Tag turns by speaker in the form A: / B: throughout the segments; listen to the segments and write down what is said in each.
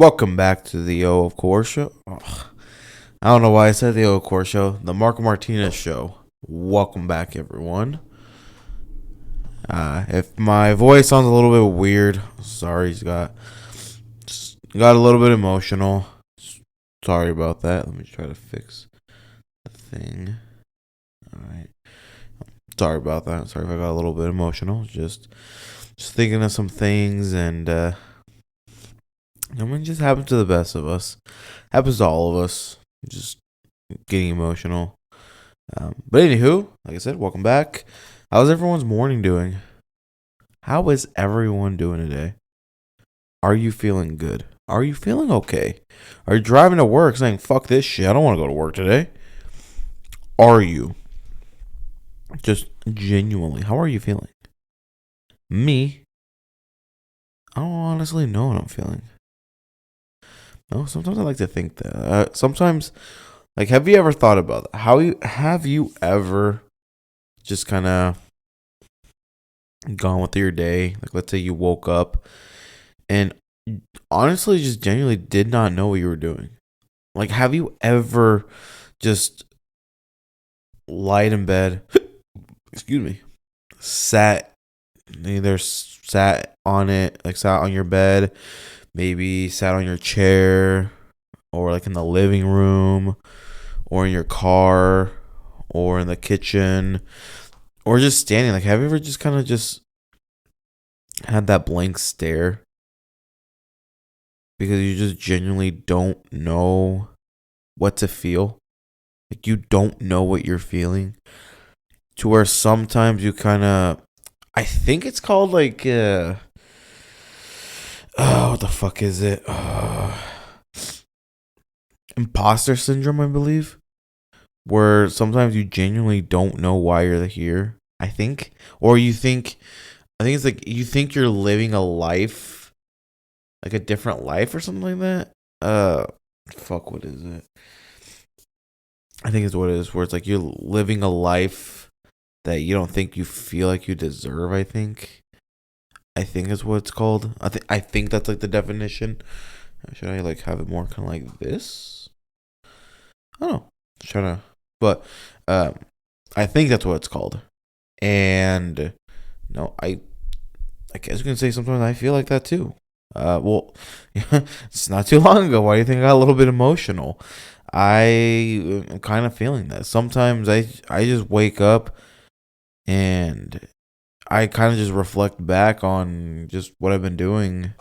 A: Welcome back to the O of Course show. Ugh. I don't know why I said the O of Course show. The Marco Martinez show. Welcome back, everyone. If my voice sounds a little bit weird, sorry. Got a little bit emotional. Sorry about that. Let me try to fix the thing. All right. Sorry about that. Sorry if I got a little bit emotional. Just thinking of some things, and I mean, it just happens to the best of us. Happens to all of us. Just getting emotional. But anywho, like I said, welcome back. How's everyone's morning doing? How is everyone doing today? Are you feeling good? Are you feeling okay? Are you driving to work saying, fuck this shit, I don't want to go to work today? Are you? Just genuinely, how are you feeling? Me, I don't honestly know what I'm feeling. No, sometimes I like to think that. Sometimes, like, have you ever thought about that? Have you ever just kind of gone with your day? Like, let's say you woke up and honestly just genuinely did not know what you were doing. Like, have you ever just lied in bed, excuse me, sat, either sat on it, like sat on your bed, maybe sat on your chair, or like in the living room, or in your car, or in the kitchen, or just standing? Like, have you ever just kind of just had that blank stare because you just genuinely don't know what to feel? Like, you don't know what you're feeling, to where sometimes you kind of, I think it's called like what the fuck is it, imposter syndrome, I believe, where sometimes you genuinely don't know why you're here, I think. Or you think, I think it's like you think you're living a life, like a different life or something like that. Fuck, what is it? I think it's what it is, where it's like you're living a life that you don't think you feel like you deserve. I think is what it's called. I think that's like the definition. Should I like have it more kind of like this? I don't know. Just trying to, but um, I think that's what it's called. And no, I guess you can say sometimes I feel like that too. Well, it's not too long ago. Why do you think I got a little bit emotional? I am kind of feeling that. Sometimes I just wake up and I kind of just reflect back on just what I've been doing,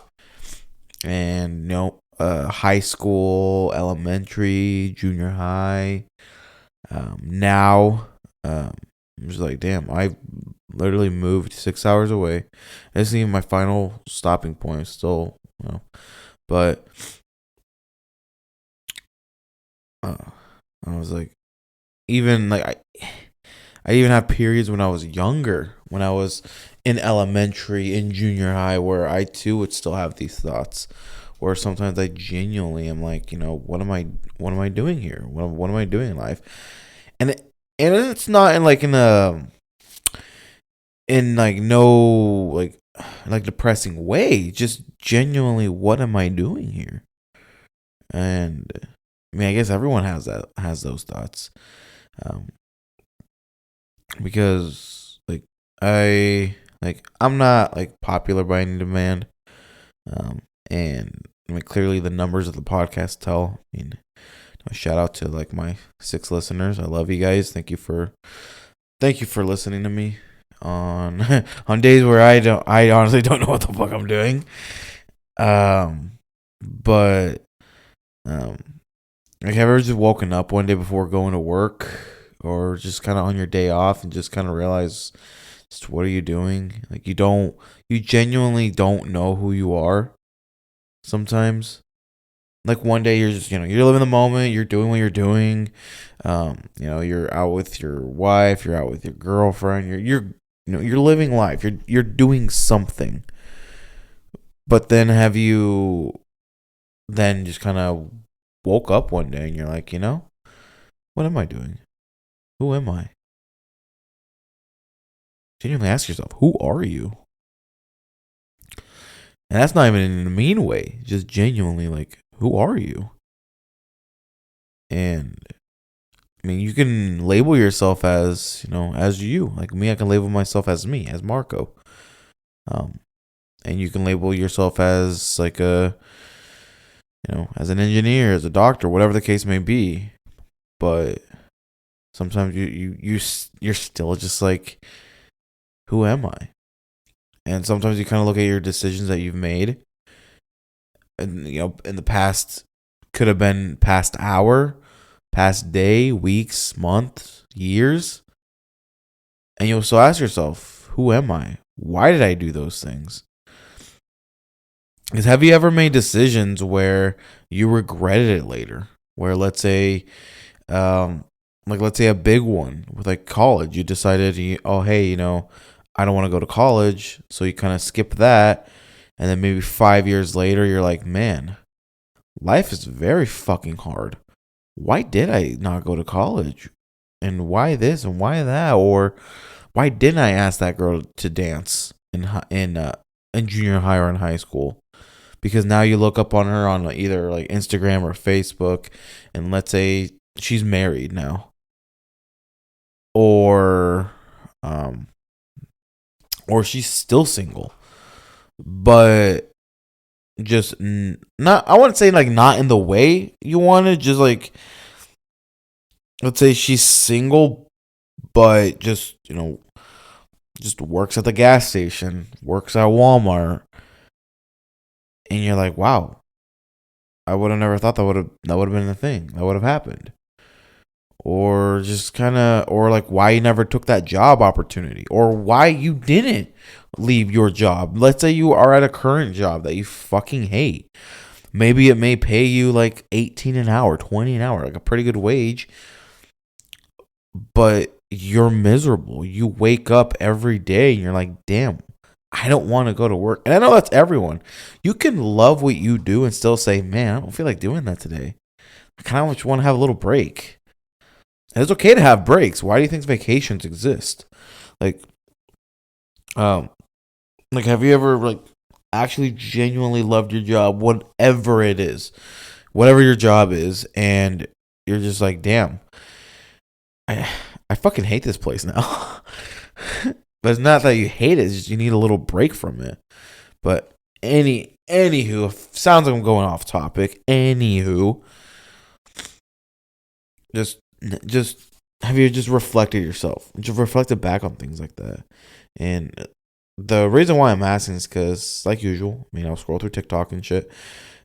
A: and high school, elementary, junior high. Now, I'm just like, damn, I literally moved 6 hours away. This isn't even my final stopping point. Still, but uh, I was like, even like I even have periods when I was younger, when I was in elementary, in junior high, where I too would still have these thoughts. Or sometimes I genuinely am like, what am I doing here? What am I doing in life? And and it's not in like no like depressing way. Just genuinely, what am I doing here? And I mean, I guess everyone has those thoughts, um, because I'm not like popular by any demand, and I mean, clearly the numbers of the podcast tell. I mean, a shout out to like my 6 listeners. I love you guys. Thank you for listening to me on on days where I honestly don't know what the fuck I'm doing. Um, but um, like, have you ever just woken up one day before going to work, or just kind of on your day off, and just kind of realize, just what are you doing? Like, you genuinely don't know who you are sometimes. Like, one day you're just, you're living the moment, you're doing what you're doing. You're out with your wife, you're out with your girlfriend, you're living life. You're doing something. But then have you then just kind of woke up one day and you're like, what am I doing? Who am I? Genuinely ask yourself, who are you? And that's not even in a mean way, just genuinely like, who are you? And I mean, you can label yourself as, as you. Like me, I can label myself as me, as Marco. Um, and you can label yourself as like as an engineer, as a doctor, whatever the case may be. But sometimes you're still just like, who am I? And sometimes you kind of look at your decisions that you've made, and in the past, could have been past hour, past day, weeks, months, years, and you'll still ask yourself, who am I? Why did I do those things? Because have you ever made decisions where you regretted it later? Where um, let's say a big one with like college, you decided, oh hey, I don't want to go to college, so you kind of skip that, and then maybe 5 years later, you're like, man, life is very fucking hard. Why did I not go to college? And why this and why that? Or why didn't I ask that girl to dance in junior high or in high school? Because now you look up on her on either like Instagram or Facebook, and let's say she's married now, or um, or she's still single, but just not. I wouldn't say like not in the way you wanted. Just like, let's say she's single, but just works at the gas station, works at Walmart, and you're like, wow, I would have never thought that would have been the thing that would have happened. Or just kind of, or like why you never took that job opportunity, or why you didn't leave your job. Let's say you are at a current job that you fucking hate. Maybe it may pay you like 18 an hour, 20 an hour, like a pretty good wage, but you're miserable. You wake up every day and you're like, damn, I don't want to go to work. And I know that's everyone. You can love what you do and still say, man, I don't feel like doing that today. I kind of just want to have a little break. And it's okay to have breaks. Why do you think vacations exist? Like, um, like have you ever like actually genuinely loved your job, whatever your job is, and you're just like, damn, I I fucking hate this place now. But it's not that you hate it; it's just you need a little break from it. But anywho, sounds like I'm going off topic. Anywho, just just have you just reflected yourself? Just reflected back on things like that. And the reason why I'm asking is because, like usual, I mean, I'll scroll through TikTok and shit,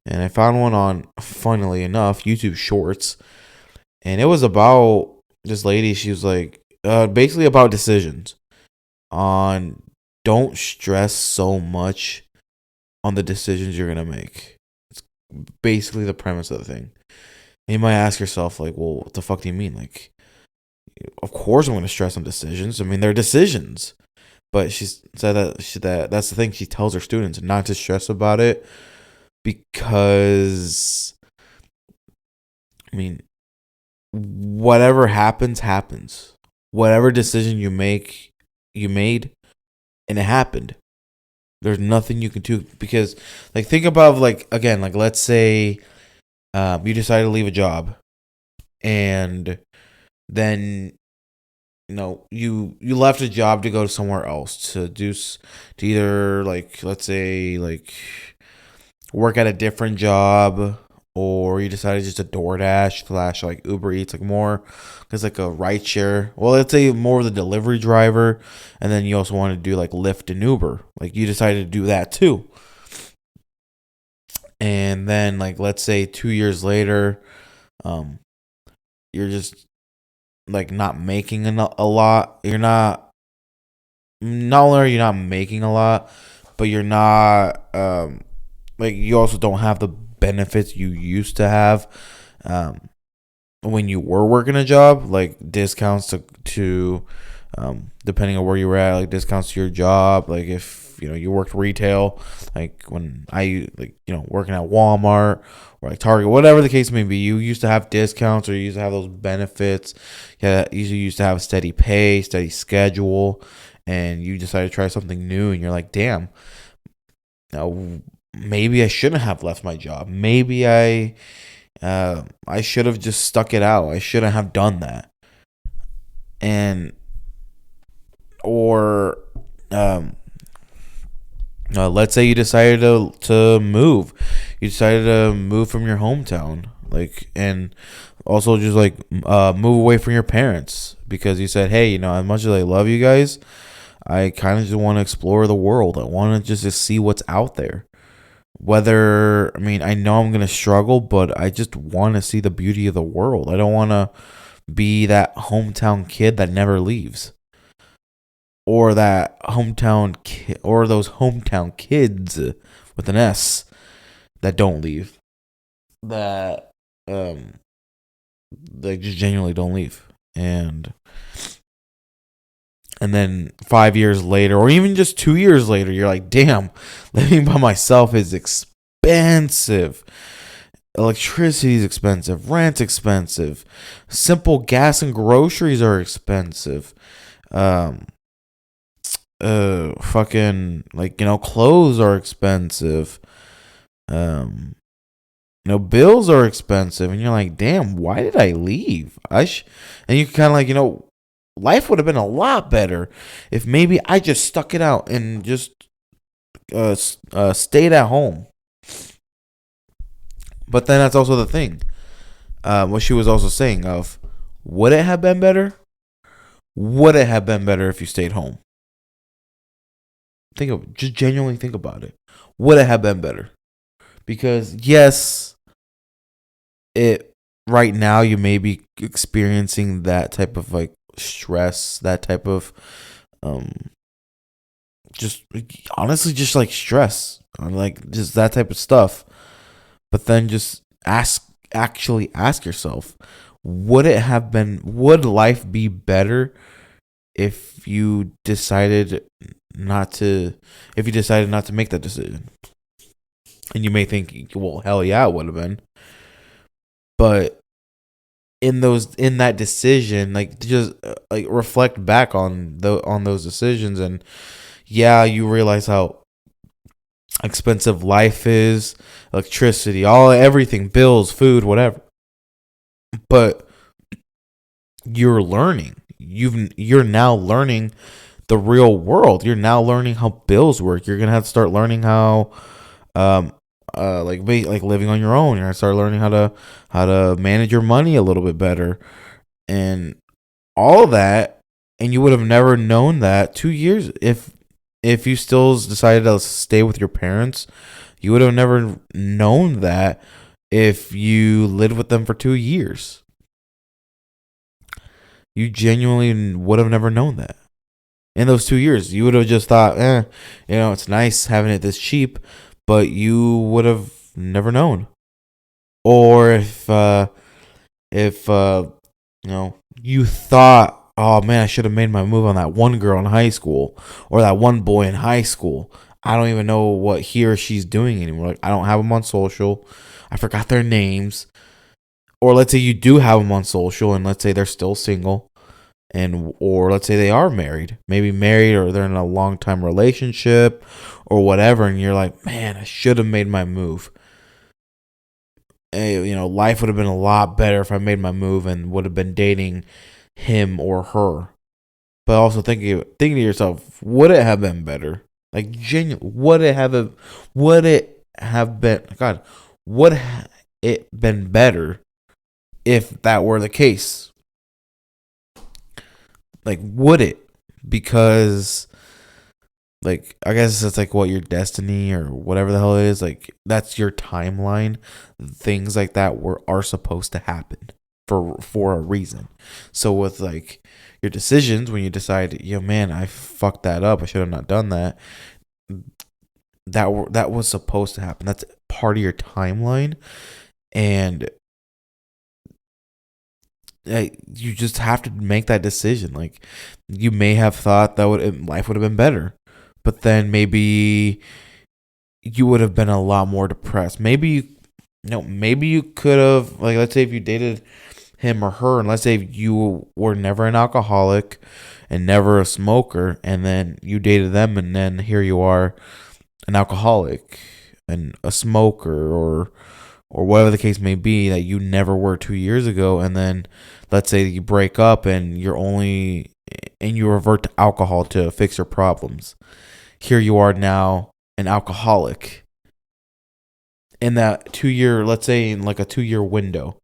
A: and I found one on, funnily enough, YouTube Shorts, and it was about this lady. She was like, basically about decisions. On don't stress so much on the decisions you're gonna make. It's basically the premise of the thing. And you might ask yourself, like, well, what the fuck do you mean? Like, of course I'm gonna stress on decisions. I mean, they're decisions. But she said that's the thing. She tells her students not to stress about it because, I mean, whatever happens, happens. Whatever decision you made, and it happened. There's nothing you can do because, like, think about like again, like let's say, you decide to leave a job, and then you left a job to go somewhere else to either like let's say like work at a different job, or you decided just to DoorDash slash like Uber Eats, like more because like a ride share. Well, let's say more of the delivery driver, and then you also want to do like Lyft and Uber. Like you decided to do that too, and then like let's say 2 years later, um, you're just like not making a lot. Not only are you not making a lot, but you're not like you also don't have the benefits you used to have when you were working a job, like discounts to depending on where you were at, like discounts to your job. Like if you worked retail, like when I like working at Walmart or like Target, whatever the case may be, you used to have discounts or you used to have those benefits. Yeah, you used to have a steady pay, steady schedule, and you decided to try something new, and you're like, damn. Now, maybe I shouldn't have left my job. Maybe I should have just stuck it out. I shouldn't have done that. And or um let's say you decided to move. You decided to move from your hometown, like, and also just like move away from your parents because you said, hey, as much as I love you guys, I kind of just want to explore the world. I want to just see what's out there. Whether, I mean, I know I'm gonna struggle, but I just want to see the beauty of the world. I don't want to be that hometown kid that never leaves, or that hometown kid, or those hometown kids with an S that don't leave, that they just genuinely don't leave, and then 5 years later, or even just 2 years later, you're like, damn, living by myself is expensive. Electricity is expensive, rent's expensive, simple gas and groceries are expensive. Fucking, like, clothes are expensive. Bills are expensive, and you're like, damn, why did I leave? And you kind of like, life would have been a lot better if maybe I just stuck it out and just stayed at home. But then that's also the thing. What she was also saying of, would it have been better? Would it have been better if you stayed home? Just genuinely think about it. Would it have been better? Because yes, right now you may be experiencing that type of like stress, that type of just honestly just like stress, or like just that type of stuff. But then just actually ask yourself, would life be better if you decided not to make that decision? And you may think, well, hell yeah, it would have been. But in that decision, like, just like reflect back on those decisions, and yeah, you realize how expensive life is, electricity, everything, bills, food, whatever. But you're learning. You're now learning the real world. You're now learning how bills work. You're gonna have to start learning how, like living on your own. You're gonna start learning how to manage your money a little bit better, and all that. And you would have never known that 2 years if you still decided to stay with your parents. You would have never known that if you lived with them for 2 years. You genuinely would have never known that. In those 2 years, you would have just thought, it's nice having it this cheap, but you would have never known. Or if you thought, oh man, I should have made my move on that one girl in high school or that one boy in high school. I don't even know what he or she's doing anymore. Like, I don't have them on social. I forgot their names. Or let's say you do have them on social, and let's say they're still single, or let's say they are married, maybe married, or they're in a long time relationship or whatever, and you're like, man, I should have made my move. Hey, life would have been a lot better if I made my move and would have been dating him or her. But also thinking to yourself, would it have been better? Like, would it have been? God, would it been better if that were the case? Like, would it? Because, like, I guess it's like what your destiny or whatever the hell it is. Like, that's your timeline. Things like that are supposed to happen for a reason. So with like your decisions, when you decide, man, I fucked that up, I should have not done that. That was supposed to happen. That's part of your timeline, and you just have to make that decision. Like, you may have thought that life would have been better, but then maybe you would have been a lot more depressed. Maybe you could have, like, let's say if you dated him or her, and let's say you were never an alcoholic and never a smoker, and then you dated them, and then here you are, an alcoholic. a smoker or whatever the case may be that you never were 2 years ago, and then let's say you break up and you revert to alcohol to fix your problems. Here you are now an alcoholic in that 2 year, let's say in like a 2 year window,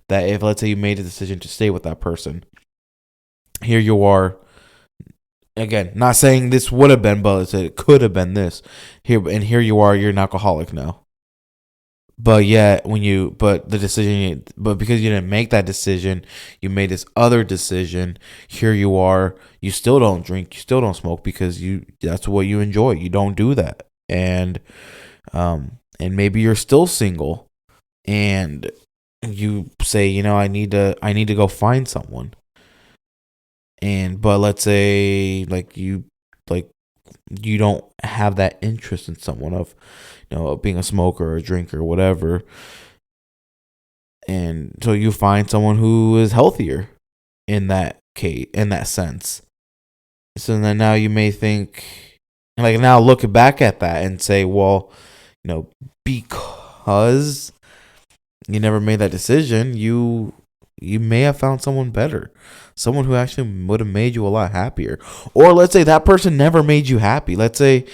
A: that if let's say you made a decision to stay with that person, here you are again, not saying this would have been, but it could have been this here you are, you're an alcoholic now. But yet but because you didn't make that decision, you made this other decision. Here you are, you still don't drink, you still don't smoke because that's what you enjoy. You don't do that. And maybe you're still single and you say, I need to go find someone. But let's say like you don't have that interest in someone of being a smoker or a drinker or whatever, and so you find someone who is healthier in that sense. So then now you may think, like, now look back at that and say, well, because you never made that decision, you may have found someone better, someone who actually would have made you a lot happier. Or let's say that person never made you happy. Let's say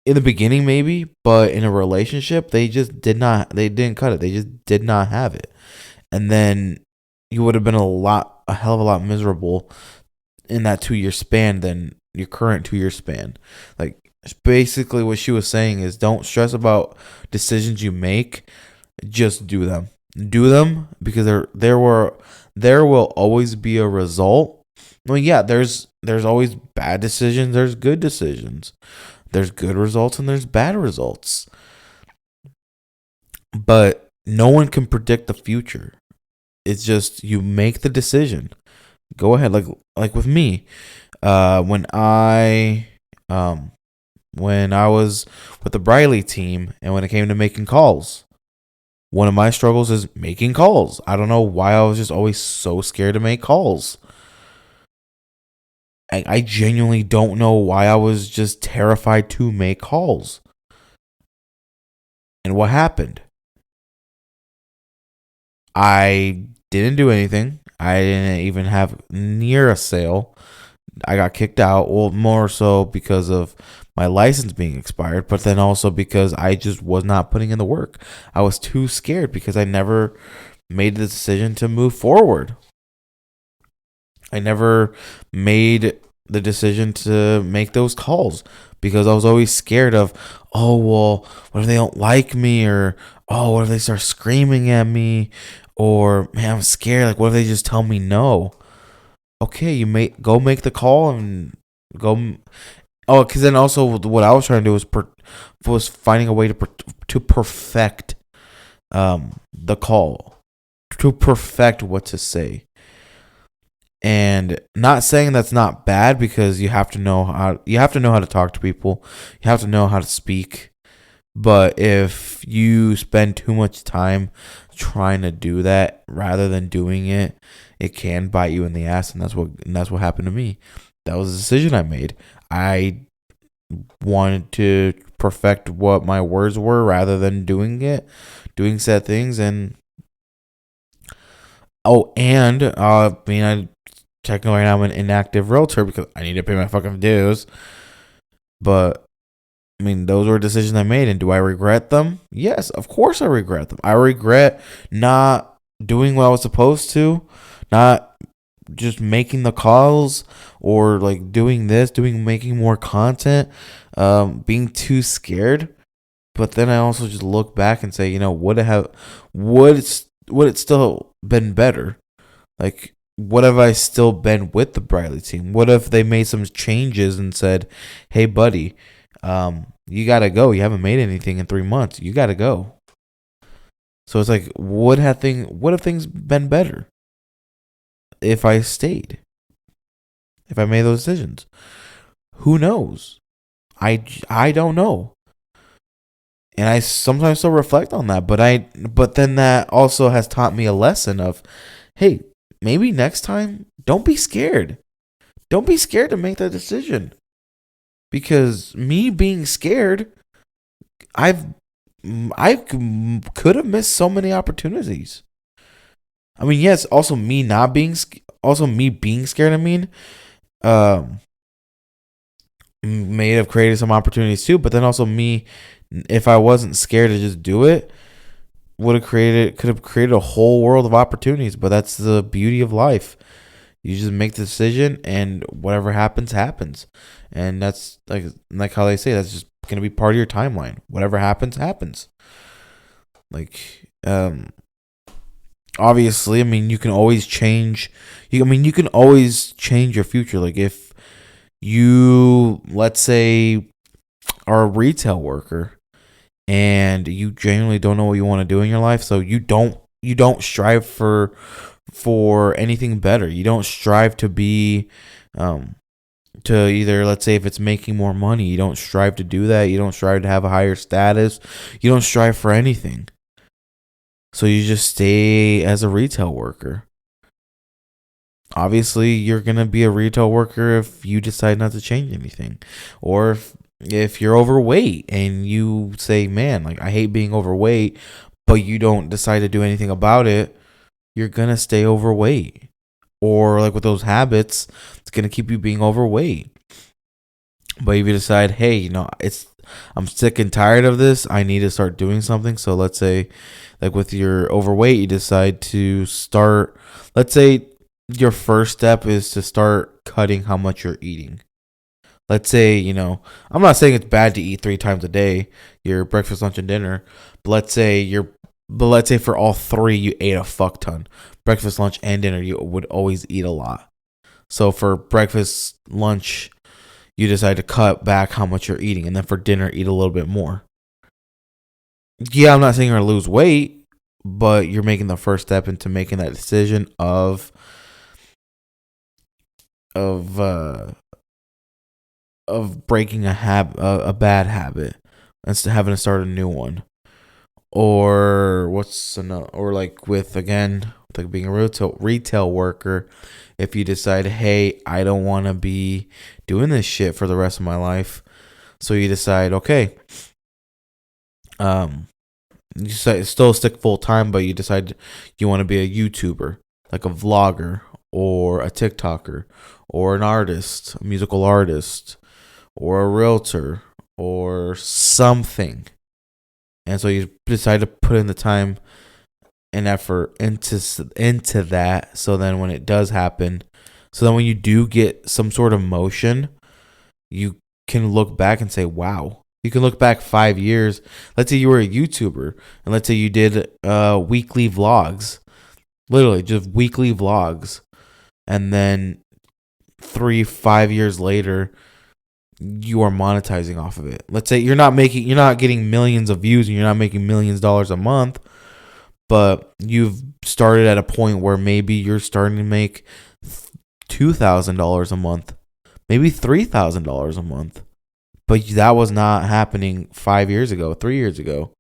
A: in the beginning maybe, but in a relationship they didn't cut it. They just did not have it. And then you would have been a hell of a lot miserable in that 2 year span than your current 2 year span. Like, basically what she was saying is, don't stress about decisions you make, just do them. Do them because there will always be a result. Well, yeah, there's always bad decisions, there's good decisions. There's good results and there's bad results. But no one can predict the future. It's just you make the decision. Go ahead, like with me, when I was with the Briley team, and when it came to making calls, one of my struggles is making calls. I don't know why I was just always so scared to make calls. I genuinely don't know why I was just terrified to make calls. And what happened? I didn't do anything. I didn't even have near a sale. I got kicked out. Well, more so because of my license being expired, but then also because I just was not putting in the work. I was too scared because I never made the decision to move forward. I never made the decision to make those calls because I was always scared of, oh, well, what if they don't like me? Or, oh, what if they start screaming at me? Or, man, I'm scared. Like, what if they just tell me no? Okay, go make the call and go. Oh, because then also what I was trying to do was finding a way to perfect the call, to perfect what to say. And not saying that's not bad, because you have to know how to talk to people. You have to know how to speak. But if you spend too much time trying to do that rather than doing it, it can bite you in the ass, and that's what happened to me. That was a decision I made. I wanted to perfect what my words were rather than doing said things. And I technically I'm an inactive realtor because I need to pay my fucking dues. But I mean, those were decisions I made, and do I regret them? Yes, of course I regret them. I regret not doing what I was supposed to, not just making the calls, or like making more content, being too scared. But then I also just look back and say, would it still been better? Like, what have I still been with the Briley team? What if they made some changes and said, hey, buddy, you gotta go. You haven't made anything in 3 months. You gotta go. So it's like, what have things been better if I stayed? If I made those decisions? Who knows? I don't know. And I sometimes still reflect on that, but then that also has taught me a lesson of, hey, maybe next time, don't be scared. Don't be scared to make that decision. Because me being scared I've could have missed so many opportunities. I mean, yes, also me not being also me being scared. I mean, um, may have created some opportunities too. But then also me, if I wasn't scared to just do it, could have created a whole world of opportunities. But that's the beauty of life. You just make the decision, and whatever happens, happens. And that's like how they say that's just gonna be part of your timeline. Whatever happens, happens. Like, obviously, I mean, you can always change. You can always change your future. Like if you, let's say, are a retail worker and you genuinely don't know what you want to do in your life, so you don't strive for anything better. You don't strive to be to either, let's say, if it's making more money, you don't strive to do that. You don't strive to have a higher status. You don't strive for anything. So you just stay as a retail worker. Obviously, you're going to be a retail worker if you decide not to change anything. Or if you're overweight and you say, man, like I hate being overweight, but you don't decide to do anything about it, you're going to stay overweight. Or like with those habits, it's going to keep you being overweight. But if you decide, hey, I'm sick and tired of this, I need to start doing something. So let's say, like with your overweight, you decide to start. Let's say your first step is to start cutting how much you're eating. Let's say, I'm not saying it's bad to eat 3 times a day, your breakfast, lunch, and dinner. But let's say for all three, you ate a fuck ton. Breakfast, lunch, and dinner, you would always eat a lot. So for breakfast, lunch, you decide to cut back how much you're eating, and then for dinner, eat a little bit more. Yeah, I'm not saying you're gonna lose weight, but you're making the first step into making that decision of uh of breaking a bad habit, instead of having to start a new one. Or what's another? Or like with, again, like being a retail worker, if you decide, hey, I don't want to be doing this shit for the rest of my life, so you decide, okay, um, you still stick full time, but you decide you want to be a YouTuber, like a vlogger, or a TikToker, or an artist, a musical artist, or a realtor, or something. And so you decide to put in the time and effort into that. So then when it does happen, so then when you do get some sort of motion, you can look back and say, wow. You can look back 5 years. Let's say you were a YouTuber, and let's say you did weekly vlogs, literally just weekly vlogs, and then 3, 5 years later, you are monetizing off of it. Let's say you're not getting millions of views, and you're not making millions of dollars a month, but you've started at a point where maybe you're starting to make $2,000 a month, maybe $3,000 a month. But that was not happening 5 years ago, 3 years ago.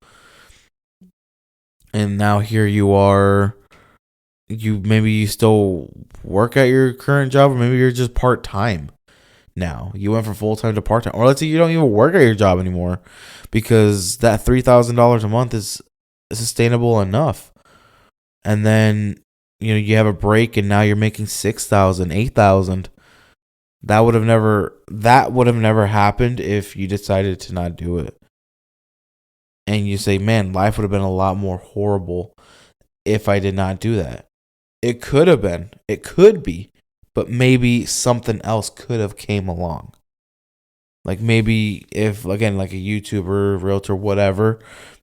A: And now here you are. You still work at your current job, or maybe you're just part time now. You went from full time to part time. Or let's say you don't even work at your job anymore, because that $3,000 a month is sustainable enough. And then you have a break, and now you're making 6,000, 8,000. That would have never happened if you decided to not do it. And you say, man, life would have been a lot more horrible if I did not do that. It could have been. It could be. But maybe something else could have came along. Like maybe if, again, like a YouTuber, realtor, whatever,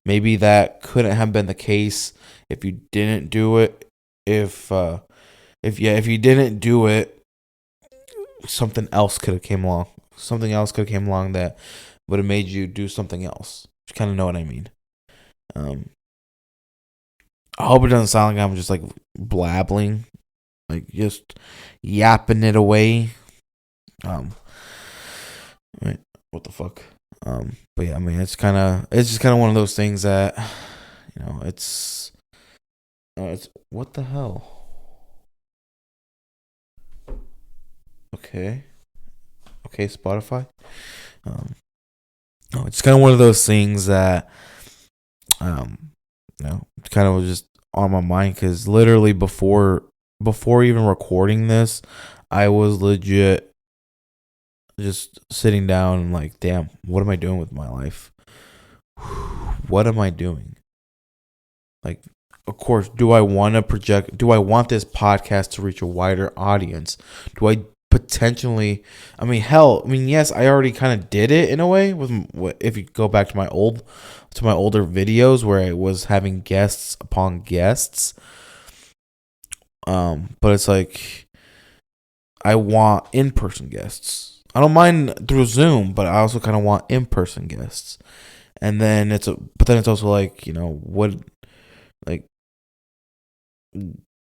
A: maybe that couldn't have been the case if you didn't do it. If you didn't do it, something else could have came along. Something else could have came along that would have made you do something else. You kind of know what I mean. Um, I hope it doesn't sound like I'm just like blabbling, like just yapping it away. Um, Wait, what the fuck? But yeah, I mean, it's just kind of one of those things that, it's what the hell? Okay, okay, Spotify. Um, It's kind of one of those things that kind of was just on my mind because literally before even recording this, I was legit just sitting down and like, damn, what am I doing with my life? What am I doing? Like, of course, do I want to project? Do I want this podcast to reach a wider audience? Do I potentially? I mean, hell, I mean, yes, I already kind of did it in a way with. If you go back to my older videos where I was having guests upon guests, but it's like I want in-person guests. I don't mind through Zoom, but I also kind of want in-person guests. And then but then it's also like, what, like,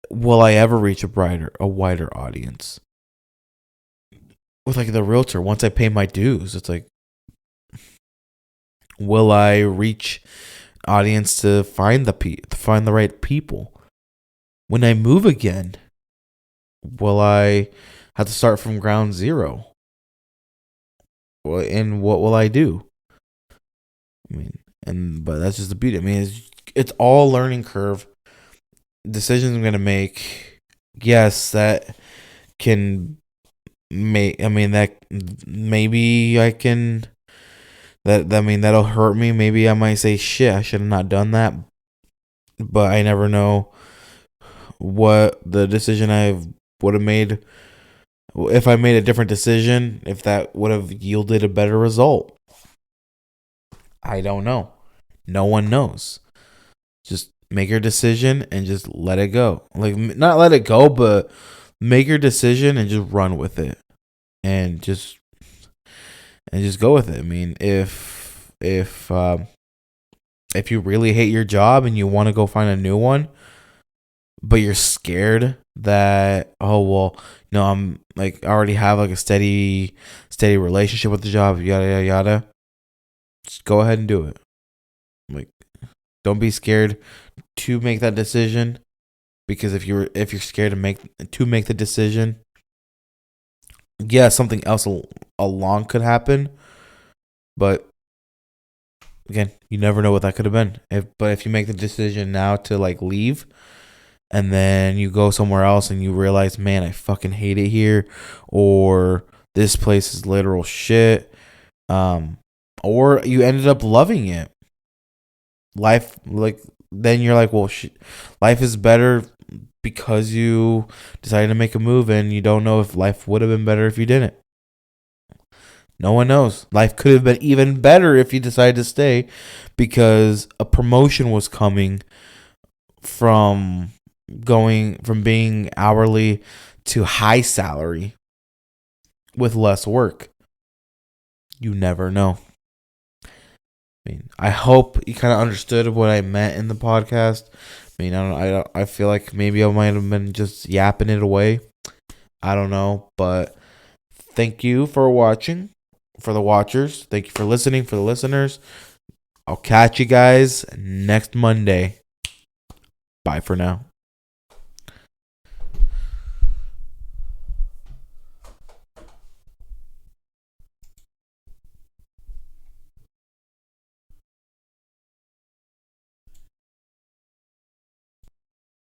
A: will I ever reach a wider audience with like the realtor once I pay my dues? It's like, will I reach audience to find the right people when I move again? Will I have to start from ground zero? And what will I do? I mean, but that's just the beauty. I mean, it's all learning curve. Decisions I'm gonna make. Yes, that can make. I mean, that maybe I can. I mean, that'll hurt me. Maybe I might say, shit, I should have not done that. But I never know what the decision I would have made. If I made a different decision, if that would have yielded a better result. I don't know. No one knows. Just make your decision and just let it go. Like, not let it go, but make your decision and just run with it. And just go with it. I mean, if you really hate your job and you want to go find a new one, but you're scared that, oh well, no, I'm like, I already have like a steady relationship with the job, yada yada yada. Just go ahead and do it. Like, don't be scared to make that decision, because if you're scared to make the decision, yeah, something else along could happen, but again, you never know what that could have been. But if you make the decision now to like leave, and then you go somewhere else and you realize, man, I fucking hate it here, or this place is literal shit, or you ended up loving it. Life, like, then you're like, well, life is better because you decided to make a move, and you don't know if life would have been better if you didn't. No one knows. Life could have been even better if you decided to stay, because a promotion was coming from going from being hourly to high salary with less work. You never know. I mean, I hope you kind of understood what I meant in the podcast. I mean, I feel like maybe I might have been just yapping it away. I don't know, but thank you for watching. For the watchers, thank you for listening. For the listeners, I'll catch you guys next Monday. Bye for now.